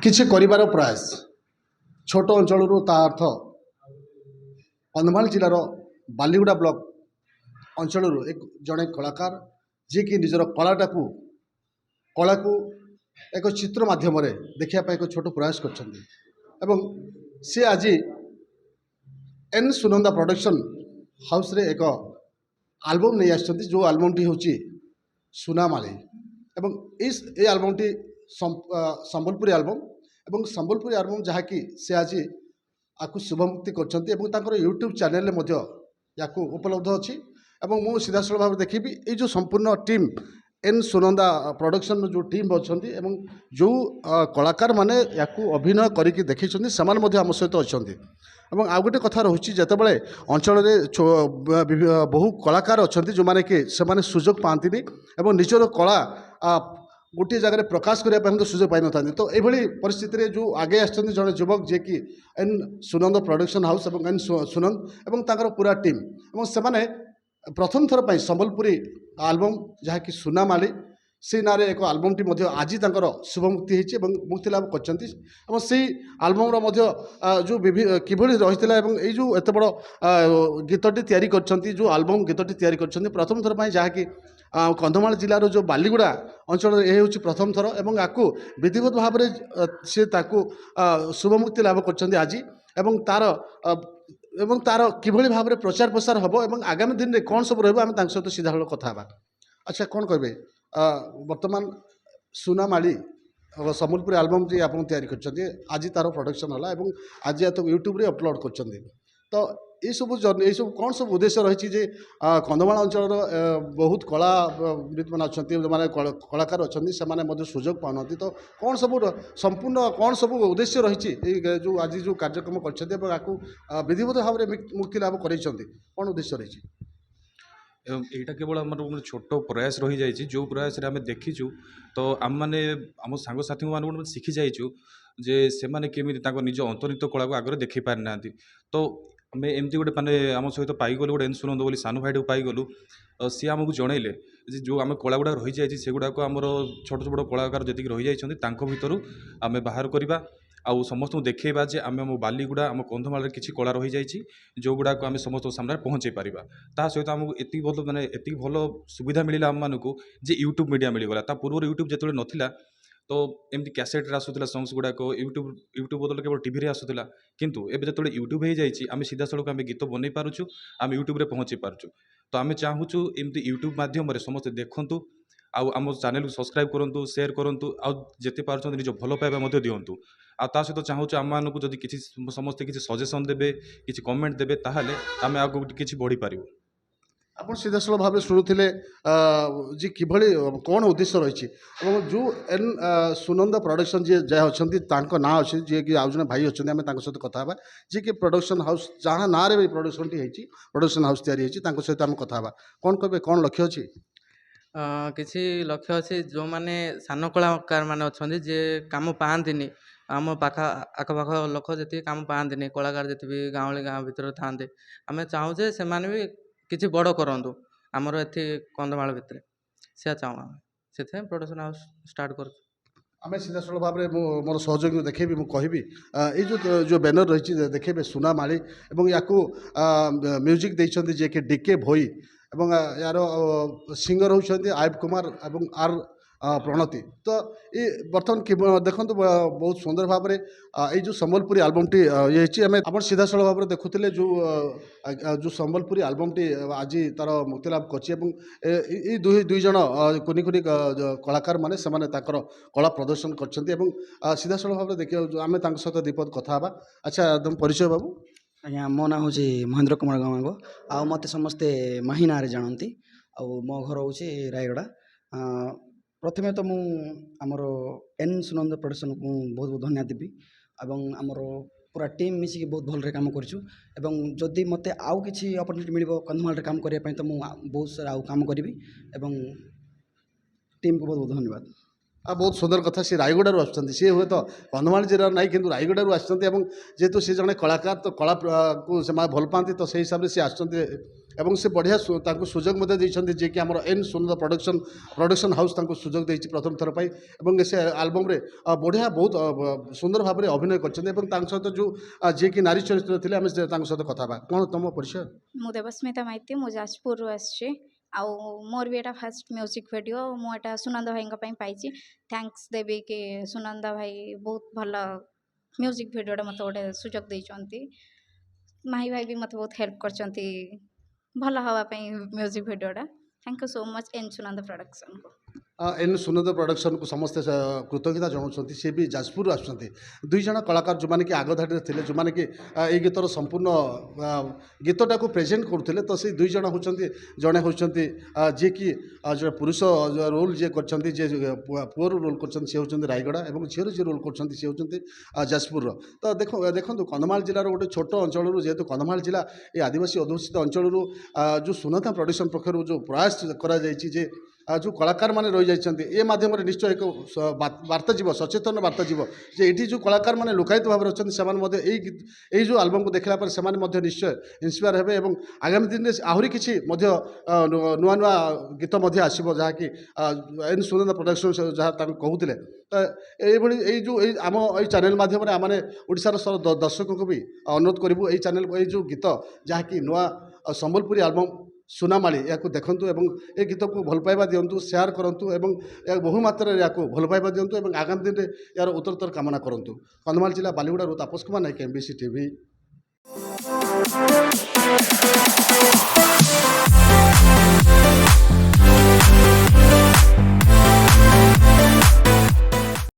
କିଛି କରିବାର ପ୍ରୟାସ ଛୋଟ ଅଞ୍ଚଳରୁ ତା ଅର୍ଥ କନ୍ଧମାଳ ଜିଲ୍ଲାର ବାଲିଗୁଡ଼ା ବ୍ଲକ ଅଞ୍ଚଳରୁ ଜଣେ କଳାକାର ଯିଏକି ନିଜର କଳାକୁ ଏକ ଚିତ୍ର ମାଧ୍ୟମରେ ଦେଖିବା ପାଇଁ ଏକ ଛୋଟ ପ୍ରୟାସ କରିଛନ୍ତି ଏବଂ ସେ ଆଜି ଏନ୍ ସୁନନ୍ଦା ପ୍ରଡକ୍ସନ୍ ହାଉସ୍ରେ ଏକ ଆଲବମ୍ ନେଇ ଆସିଛନ୍ତି। ଯେଉଁ ଆଲବମ୍ଟି ହେଉଛି ସୁନାମାଳି ଏବଂ এই ଆଲବମ୍ଟି ସମ୍ବଲପୁରୀ ଆଲବମ୍ ଏବଂ ସମ୍ବଲପୁରୀ ଆଲବମ୍ ଯାହାକି ସେ ଆଜି ଆକୁ ଶୁଭମୁକ୍ତି କରିଛନ୍ତି ଏବଂ ତାଙ୍କର ୟୁଟ୍ୟୁବ୍ ଚ୍ୟାନେଲରେ ମଧ୍ୟ ୟାକୁ ଉପଲବ୍ଧ ଅଛି ଏବଂ ମୁଁ ସିଧାସଳଖ ଭାବରେ ଦେଖିବି ଏଇ ଯେଉଁ ସମ୍ପୂର୍ଣ୍ଣ ଟିମ୍ ଏନ୍ ସୁନନ୍ଦା ପ୍ରଡକ୍ସନ୍ର ଯେଉଁ ଟିମ୍ ଅଛନ୍ତି ଏବଂ ଯେଉଁ କଳାକାରମାନେ ୟାକୁ ଅଭିନୟ କରିକି ଦେଖିଛନ୍ତି ସେମାନେ ମଧ୍ୟ ଆମ ସହିତ ଅଛନ୍ତି। ଏବଂ ଆଉ ଗୋଟେ କଥା ରହୁଛି ଯେତେବେଳେ ଅଞ୍ଚଳରେ ବହୁ କଳାକାର ଅଛନ୍ତି ଯେଉଁମାନେ କି ସେମାନେ ସୁଯୋଗ ପାଆନ୍ତିନି ଏବଂ ନିଜର କଳା ଗୋଟିଏ ଜାଗାରେ ପ୍ରକାଶ କରିବା ପାଇଁ ମଧ୍ୟ ସୁଯୋଗ ପାଇନଥାନ୍ତି। ତ ଏଇଭଳି ପରିସ୍ଥିତିରେ ଯେଉଁ ଆଗେଇ ଆସିଛନ୍ତି ଜଣେ ଯୁବକ ଯିଏକି ଏନ୍ ସୁନନ୍ଦ ପ୍ରଡକ୍ସନ୍ ହାଉସ୍ ଏବଂ ଏନ୍ ସୁନନ୍ଦ ଏବଂ ତାଙ୍କର ପୁରା ଟିମ୍ ଏବଂ ସେମାନେ ପ୍ରଥମ ଥର ପାଇଁ ସମ୍ବଲପୁରୀ ଆଲବମ୍ ଯାହାକି ସୁନାମାଳି ସେଇ ନାଁରେ ଏକ ଆଲବମ୍ଟି ମଧ୍ୟ ଆଜି ତାଙ୍କର ଶୁଭମୁକ୍ତି ହେଇଛି ଏବଂ ମୁକ୍ତି ଲାଭ କରିଛନ୍ତି ଏବଂ ସେଇ ଆଲବମ୍ର ମଧ୍ୟ ଯେଉଁ କିଭଳି ରହିଥିଲା ଏବଂ ଏଇ ଯେଉଁ ଏତେ ବଡ଼ ଗୀତଟି ତିଆରି କରିଛନ୍ତି ଯେଉଁ ଆଲବମ୍ ଗୀତଟି ତିଆରି କରିଛନ୍ତି ପ୍ରଥମ ଥର ପାଇଁ ଯାହାକି କନ୍ଧମାଳ ଜିଲ୍ଲାର ଯେଉଁ ବାଲିଗୁଡ଼ା ଅଞ୍ଚଳରେ ଏ ହେଉଛି ପ୍ରଥମ ଥର ଏବଂ ଆକୁ ବିଧିବଦ୍ଧ ଭାବରେ ସେ ତାକୁ ଶୁଭମୁକ୍ତି ଲାଭ କରିଛନ୍ତି ଆଜି ଏବଂ ତାର କିଭଳି ଭାବରେ ପ୍ରଚାର ପ୍ରସାର ହେବ ଏବଂ ଆଗାମୀ ଦିନରେ କ'ଣ ସବୁ ରହିବ ଆମେ ତାଙ୍କ ସହିତ ସିଧାସଳଖ କଥା ହେବା। ଆଚ୍ଛା କ'ଣ କହିବେ ବର୍ତ୍ତମାନ ସୁନାମାଳି ସମ୍ବଲପୁରୀ ଆଲବମ୍ଟି ଆପଣ ତିଆରି କରିଛନ୍ତି ଆଜି ତାର ପ୍ରଡକ୍ସନ୍ ହେଲା ଏବଂ ଆଜି ତାକୁ ୟୁଟ୍ୟୁବ୍ରେ ଅପଲୋଡ଼ କରିଛନ୍ତି ତ ଏଇସବୁ କ'ଣ ସବୁ ଉଦ୍ଦେଶ୍ୟ ରହିଛି ଯେ କନ୍ଧମାଳ ଅଞ୍ଚଳର ବହୁତ କଳାବିତମାନେ ଅଛନ୍ତି ଯେଉଁମାନେ କଳାକାର ଅଛନ୍ତି ସେମାନେ ମଧ୍ୟ ସୁଯୋଗ ପାଉନାହାନ୍ତି ତ କ'ଣ ସବୁ ସମ୍ପୂର୍ଣ୍ଣ କ'ଣ ସବୁ ଉଦ୍ଦେଶ୍ୟ ରହିଛି ଏଇ ଯେଉଁ ଆଜି ଯେଉଁ କାର୍ଯ୍ୟକ୍ରମ କରିଛନ୍ତି ଏବଂ ଆକୁ ବିଧିବଦ୍ଧ ଭାବରେ ମୁକ୍ତି ଲାଭ କରାଇଛନ୍ତି କ'ଣ ଉଦ୍ଦେଶ୍ୟ ରହିଛି? এইটা কেবল আমার গোটে ছোট প্রয়াস রয়ে যাই যে প্রয়াসে আমি দেখিছু তো আমি আম সাংসাথী মানুষ শিখি যাইছু যে সেমানে কেমিতি তাଙ୍କ নিজ অন্তর্নিহিত কলাকে আগরে দেখি পারি না তো আমি এমতি গোটে মানে আমার সহিত পাইগলু গোটে এন সুনন্দ বলে সানু ভাইটাকে পাইগলু সি আমাকে জনাইলে যে যে আমি কলা গুড়া রয়ে যাই সেগুড়াক আমার ছোট ছোট কলাকার যেত রয়ে যাই তাঁর ভিতর আমি বাহার করা आउ समस्त देखा जे आम बालीगुड़ा आम कंधमाल किसी कला रही जाइए जो गुड़ाक आम समस्त सामने पहुँचे पारा ता सहित आमको एति भल माने एति भल सुविधा मिलला आम मानक जे यूट्यूब मीडिया मिलगला ता पूर्व यूट्यूब जो नाला तो एमती कैसेट्रे आसूला सॉन्ग्स गुड़ाक यूट्यूब बदल केवल टीवी रे आसूला किंतु एबे जो यूट्यूब हो जाइए आम सीधा सड़क आम गीत बन पार्चु आम यूट्यूब रे पहुँची पार्चु तो आम चाहूँ एमती यूट्यूब माध्यम समस्त देखु आम चैनल को सब्सक्राइब करूँ शेयर करूँ आते पार्थ निज भल पाइबा दिंतु आ सहित चाहूँ आम मानक जदि किसी समस्ते किसी सजेसन देवे किसी कमेंट देवे ताहले आम आगे किसी बढ़ी पारू। ଆପଣ ସିଧାସଳଖ ଭାବରେ ଶୁଣୁଥିଲେ ଯେ କିଭଳି କ'ଣ ଉଦ୍ଦେଶ୍ୟ ରହିଛି ଏବଂ ଯେଉଁ ଏନ୍ ସୁନନ୍ଦ ପ୍ରଡକ୍ସନ୍ ଯାହା ଅଛନ୍ତି ତାଙ୍କ ନାଁ ଅଛି ଯିଏକି ଆଉ ଜଣେ ଭାଇ ଅଛନ୍ତି ଆମେ ତାଙ୍କ ସହିତ କଥା ହେବା ଯିଏକି ପ୍ରଡକ୍ସନ୍ ହାଉସ୍ ଯାହା ନାଁରେ ବି ପ୍ରଡକ୍ସନ୍ଟି ହେଇଛି ପ୍ରଡକ୍ସନ୍ ହାଉସ୍ ତିଆରି ହେଇଛି ତାଙ୍କ ସହିତ ଆମେ କଥା ହେବା। କ'ଣ କହିବେ କ'ଣ ଲକ୍ଷ୍ୟ ଅଛି? କିଛି ଲକ୍ଷ୍ୟ ଅଛି ଯେଉଁମାନେ ସାନ କଳାକାର ମାନେ ଅଛନ୍ତି ଯେ କାମ ପାଆନ୍ତିନି ଆମ ଆଖପାଖ ଲୋକ ଯେତିକି କାମ ପାଆନ୍ତିନି କଳାକାର ଯେତିକି ଗାଉଁଲି ଗାଁ ଭିତରେ ଥାଆନ୍ତି ଆମେ ଚାହୁଁ ଯେ ସେମାନେ ବି କିଛି ବଡ଼ କରନ୍ତୁ ଆମର ଏଠି କନ୍ଧମାଳ ଭିତରେ ସେୟା ଚାହୁଁ ଆମେ ସେଥିପାଇଁ ପ୍ରଡକ୍ସନ୍ ହାଉସ୍ ଷ୍ଟାର୍ଟ କରୁଛୁ। ଆମେ ସିଧାସଳଖ ଭାବରେ ମୁଁ ମୋର ସହଯୋଗୀ ଦେଖେଇବି ମୁଁ କହିବି ଏଇ ଯେଉଁ ବ୍ୟାନର ରହିଛି ଦେଖେଇବେ ସୁନାମାଳି ଏବଂ ୟାକୁ ମ୍ୟୁଜିକ୍ ଦେଇଛନ୍ତି ଯିଏକି ଡିକେ ଭୋଇ ଏବଂ ୟାର ସିଙ୍ଗର ହେଉଛନ୍ତି ଆୟୁବ କୁମାର ଏବଂ ଆର୍ ପ୍ରଣତି ତ ଏ ବର୍ତ୍ତମାନ ଦେଖନ୍ତୁ ବହୁତ ସୁନ୍ଦର ଭାବରେ ଏଇ ଯେଉଁ ସମ୍ବଲପୁରୀ ଆଲବମ୍ଟି ଇଏ ହେଇଛି ଆମେ ଆପଣ ସିଧାସଳଖ ଭାବରେ ଦେଖୁଥିଲେ ଯେଉଁ ସମ୍ବଲପୁରୀ ଆଲବମ୍ଟି ଆଜି ତାର ମୁକ୍ତିଲାଭ କରିଛି ଏବଂ ଏଇ ଦୁଇ ଜଣ କୁନି କୁନି କଳାକାରମାନେ ସେମାନେ ତାଙ୍କର କଳା ପ୍ରଦର୍ଶନ କରିଛନ୍ତି ଏବଂ ସିଧାସଳଖ ଭାବରେ ଦେଖିବାକୁ ଆମେ ତାଙ୍କ ସହିତ ଦ୍ୱିପଦ କଥା ହେବା। ଆଚ୍ଛା ତମ ପରିଚୟ ବାବୁ? ଆଜ୍ଞା ମୋ ନାଁ ହେଉଛି ମହେନ୍ଦ୍ର କୁମାର ଗମାଙ୍ଗ ଆଉ ମୋତେ ସମସ୍ତେ ମାହି ନାଁରେ ଜାଣନ୍ତି ଆଉ ମୋ ଘର ହେଉଛି ରାୟଗଡ଼ା। ପ୍ରଥମେ ତ ମୁଁ ଆମର ଏନ୍ ସୁନନ୍ଦ ପ୍ରଡକ୍ସନ୍କୁ ମୁଁ ବହୁତ ବହୁତ ଧନ୍ୟବାଦ ଦେବି ଏବଂ ଆମର ପୁରା ଟିମ୍ ମିଶିକି ବହୁତ ଭଲରେ କାମ କରିଛୁ ଏବଂ ଯଦି ମୋତେ ଆଉ କିଛି ଅପରଚୁନିଟି ମିଳିବ କନ୍ଧମାଳରେ କାମ କରିବା ପାଇଁ ତ ମୁଁ ବହୁତ ସାରା ଆଉ କାମ କରିବି ଏବଂ ଟିମ୍କୁ ବହୁତ ବହୁତ ଧନ୍ୟବାଦ। ବହୁତ ସୁନ୍ଦର କଥା ସେ ରାୟଗଡ଼ାରୁ ଆସୁଛନ୍ତି ସେ ହୁଏତ କନ୍ଧମାଳ ଜିଲ୍ଲାର ନାହିଁ କିନ୍ତୁ ରାୟଗଡ଼ାରୁ ଆସିଛନ୍ତି ଏବଂ ଯେହେତୁ ସେ ଜଣେ କଳାକାର ତ କଳାକୁ ସେମାନେ ଭଲ ପାଆନ୍ତି ତ ସେଇ ହିସାବରେ ସେ ଆସୁଛନ୍ତି ଏବଂ ସେ ବଢ଼ିଆ ତାଙ୍କୁ ସୁଯୋଗ ମଧ୍ୟ ଦେଇଛନ୍ତି ଯିଏକି ଆମର ଏନ୍ ସୁନନ୍ଦ ପ୍ରଡକ୍ସନ୍ ହାଉସ୍ ତାଙ୍କୁ ସୁଯୋଗ ଦେଇଛି ପ୍ରଥମ ଥର ପାଇଁ ଏବଂ ସେ ଆଲବମ୍ରେ ବଢ଼ିଆ ବହୁତ ସୁନ୍ଦର ଭାବରେ ଅଭିନୟ କରିଛନ୍ତି ଏବଂ ତାଙ୍କ ସହିତ ଯେଉଁ ଯିଏକି ନାରୀ ଚରିତ୍ର ଥିଲେ ଆମେ ତାଙ୍କ ସହିତ କଥା ହେବା। କ'ଣ ତୁମ ପରିଚୟ? ମୁଁ ଦେବସ୍ମିତା ମାଇତି, ମୁଁ ଯାଜପୁରରୁ ଆସିଛି। ଆଉ ମୋର ବି ଏଇଟା ଫାଷ୍ଟ ମ୍ୟୁଜିକ୍ ଭିଡ଼ିଓ, ମୁଁ ଏଇଟା ସୁନନ୍ଦ ଭାଇଙ୍କ ପାଇଁ ପାଇଛି। ଥ୍ୟାଙ୍କ୍ସ ଦେବି କି ସୁନନ୍ଦ ଭାଇ ବହୁତ ଭଲ ମ୍ୟୁଜିକ୍ ଭିଡ଼ିଓଟା ମୋତେ ଗୋଟେ ସୁଯୋଗ ଦେଇଛନ୍ତି। ମାହି ଭାଇ ବି ମୋତେ ବହୁତ ହେଲ୍ପ କରିଛନ୍ତି ଭଲ ହେବା ପାଇଁ ମ୍ୟୁଜିକ୍ ଭିଡ଼ିଓଟା। Thank you so much N Sunanda ପ୍ରଡକ୍ସନ୍କୁ। ଏନ୍ ସୁନନ୍ଦ ପ୍ରଡକ୍ସନ୍କୁ ସମସ୍ତେ କୃତଜ୍ଞତା ଜଣାଉଛନ୍ତି। ସେ ବି ଯାଜପୁରରୁ ଆସୁଛନ୍ତି। ଦୁଇ ଜଣ କଳାକାର ଯେଉଁମାନେ କି ଆଗ ଧାଡ଼ିରେ ଥିଲେ, ଯେଉଁମାନେ କି ଏଇ ଗୀତର ସମ୍ପୂର୍ଣ୍ଣ ଗୀତଟାକୁ ପ୍ରେଜେଣ୍ଟ କରୁଥିଲେ। ତ ସେଇ ଦୁଇ ଜଣ ହେଉଛନ୍ତି, ଜଣେ ହେଉଛନ୍ତି ଯିଏକି ଜଣେ ପୁରୁଷ ରୋଲ୍ ଯିଏ କରିଛନ୍ତି, ଯିଏ ପୁଅର ରୋଲ୍ କରିଛନ୍ତି ସେ ହେଉଛନ୍ତି ରାୟଗଡ଼ା ଏବଂ ଝିଅର ଯିଏ ରୋଲ୍ କରୁଛନ୍ତି ସେ ହେଉଛନ୍ତି ଯାଜପୁରର। ତ ଦେଖନ୍ତୁ କନ୍ଧମାଳ ଜିଲ୍ଲାର ଗୋଟେ ଛୋଟ ଅଞ୍ଚଳରୁ, ଯେହେତୁ କନ୍ଧମାଳ ଜିଲ୍ଲା ଏ ଆଦିବାସୀ ଅଧ୍ୟୁଷିତ ଅଞ୍ଚଳରୁ ଯେଉଁ ସୁନନ୍ଦ ପ୍ରଡକ୍ସନ୍ ପକ୍ଷରୁ ଯେଉଁ ପ୍ରୟାସ କରାଯାଇଛି ଯେ ଯେଉଁ କଳାକାରମାନେ ରହିଯାଇଛନ୍ତି ଏ ମାଧ୍ୟମରେ ନିଶ୍ଚୟ ଏକ ବାର୍ତ୍ତା ଯିବ, ସଚେତନ ବାର୍ତ୍ତା ଯିବ ଯେ ଏଠି ଯେଉଁ କଳାକାରମାନେ ଲୁକାୟିତ ଭାବରେ ଅଛନ୍ତି ସେମାନେ ମଧ୍ୟ ଏଇ ଯେଉଁ ଆଲବମ୍କୁ ଦେଖିଲା ପରେ ସେମାନେ ମଧ୍ୟ ନିଶ୍ଚୟ ଇନ୍ସପାୟାର ହେବେ ଏବଂ ଆଗାମୀ ଦିନରେ ଆହୁରି କିଛି ମଧ୍ୟ ନୂଆ ନୂଆ ଗୀତ ମଧ୍ୟ ଆସିବ ଯାହାକି ଏନ୍ ସୁନନ୍ଦ ପ୍ରଡକ୍ସନ୍ ଯାହା ତାଙ୍କୁ କହୁଥିଲେ। ତ ଏଇଭଳି ଏଇ ଆମ ଏଇ ଚ୍ୟାନେଲ୍ ମାଧ୍ୟମରେ ଆମେ ଓଡ଼ିଶାର ଦର୍ଶକଙ୍କୁ ବି ଅନୁରୋଧ କରିବୁ ଏଇ ଚ୍ୟାନେଲ୍ ଏଇ ଯେଉଁ ଗୀତ ଯାହାକି ନୂଆ ସମ୍ବଲପୁରୀ ଆଲବମ୍ ସୁନାମାଳି ଏହାକୁ ଦେଖନ୍ତୁ ଏବଂ ଏ ଗୀତକୁ ଭଲ ପାଇବା ଦିଅନ୍ତୁ, ସେୟାର କରନ୍ତୁ ଏବଂ ବହୁ ମାତ୍ରାରେ ଏହାକୁ ଭଲ ପାଇବା ଦିଅନ୍ତୁ ଏବଂ ଆଗାମୀ ଦିନରେ ଏହାର ଉତ୍ତରୋତ୍ତର କାମନା କରନ୍ତୁ। କନ୍ଧମାଳ ଜିଲ୍ଲା ବାଲିଗୁଡ଼ାରୁ ତାପସ କୁମାର ନାୟକ, MBC TV।